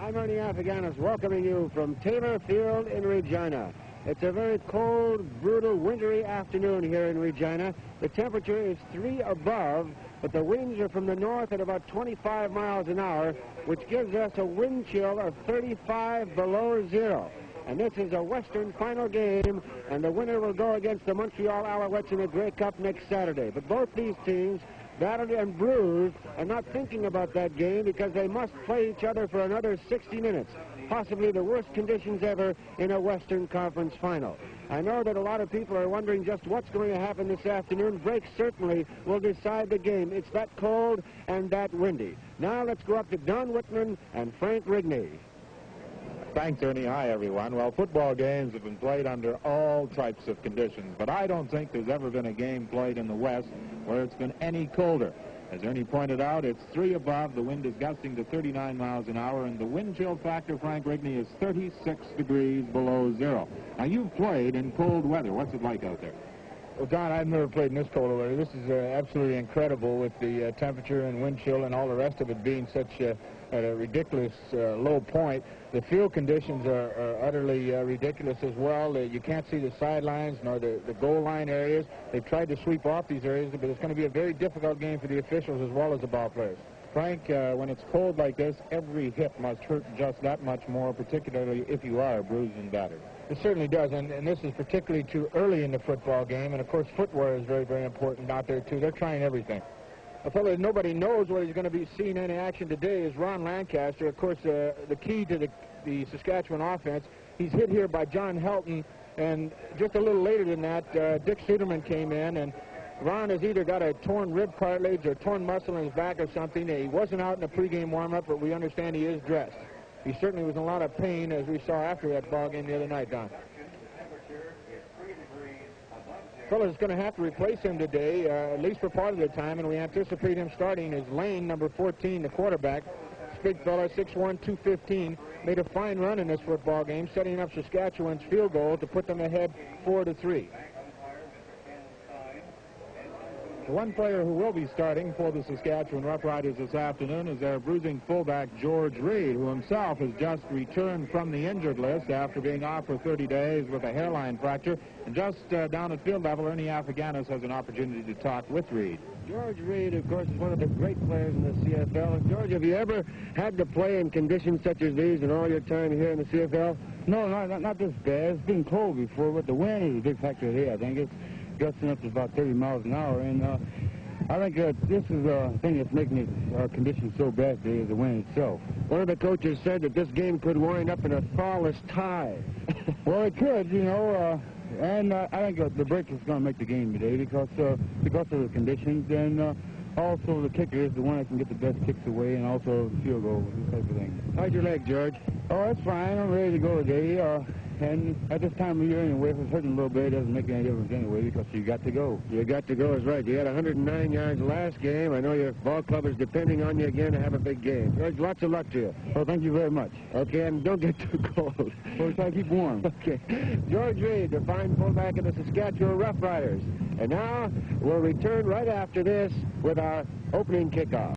I'm Ernie Afghanis welcoming you from Taylor Field in Regina. It's a very cold, brutal, wintry afternoon here in Regina. The temperature is 3 above, but the winds are from the north at about 25 miles an hour, which gives us a wind chill of 35 below zero. And this is a Western final game, and the winner will go against the Montreal Alouettes in the Grey Cup next Saturday. But both these teams, battered and bruised, are not thinking about that game because they must play each other for another 60 minutes, possibly the worst conditions ever in a Western Conference final. I know that a lot of people are wondering just what's going to happen this afternoon. Break certainly will decide the game. It's that cold and that windy. Now let's go up to Don Whitman and Frank Rigney. Thanks, Ernie. Hi, everyone. Well, football games have been played under all types of conditions, but I don't think there's ever been a game played in the West where it's been any colder. As Ernie pointed out, it's 3 above, the wind is gusting to 39 miles an hour, and the wind chill factor, Frank Rigney, is 36 degrees below zero. Now, you've played in cold weather. What's it like out there? Well, Don, I've never played in this cold weather. This is absolutely incredible with the temperature and wind chill and all the rest of it being such at a ridiculous low point. The field conditions are utterly ridiculous as well. You can't see the sidelines nor the goal line areas. They've tried to sweep off these areas, but it's going to be a very difficult game for the officials as well as the ball players. Frank, when it's cold like this, every hit must hurt just that much more, particularly if you are bruised and battered. It certainly does, and this is particularly too early in the football game, and of course footwear is very, very important out there too. They're trying everything. A fellow that nobody knows whether he's going to be seeing any action today is Ron Lancaster. Of course, the key to the Saskatchewan offense. He's hit here by John Helton, and just a little later than that, Dick Suderman came in, and Ron has either got a torn rib cartilage or torn muscle in his back or something. He wasn't out in the pregame warm-up, but we understand he is dressed. He certainly was in a lot of pain, as we saw after that ball game the other night, Don. Fellow is going to have to replace him today, at least for part of the time, and we anticipate him starting as Lane, number 14, the quarterback. This big fella, 6'1", 215, made a fine run in this football game, setting up Saskatchewan's field goal to put them ahead 4-3. The one player who will be starting for the Saskatchewan Roughriders this afternoon is their bruising fullback, George Reed, who himself has just returned from the injured list after being off for 30 days with a hairline fracture. And just down at field level, Ernie Afghanis has an opportunity to talk with Reed. George Reed, of course, is one of the great players in the CFL. George, have you ever had to play in conditions such as these in all your time here in the CFL? No, not this bad. It's been cold before, but the wind is a big factor here. I think it's gusting up to about 30 miles an hour, and I think this is a thing that's making our conditions so bad today is the wind itself. One of the coaches said that this game could wind up in a thawless tie. Well, it could, you know, and I think the break is going to make the game today because of the conditions, and also the kicker is the one that can get the best kicks away, and also the field goal, this type of thing. How's your leg, George? Oh, it's fine. I'm ready to go today. And at this time of year, anyway, if it's hurting a little bit, it doesn't make any difference anyway because you got to go. You got to go is right. You had 109 yards last game. I know your ball club is depending on you again to have a big game. George, lots of luck to you. Well, thank you very much. Okay, and don't get too cold. We'll try to keep warm. Okay. George Reed, the fine fullback of the Saskatchewan Roughriders. And now we'll return right after this with our opening kickoff.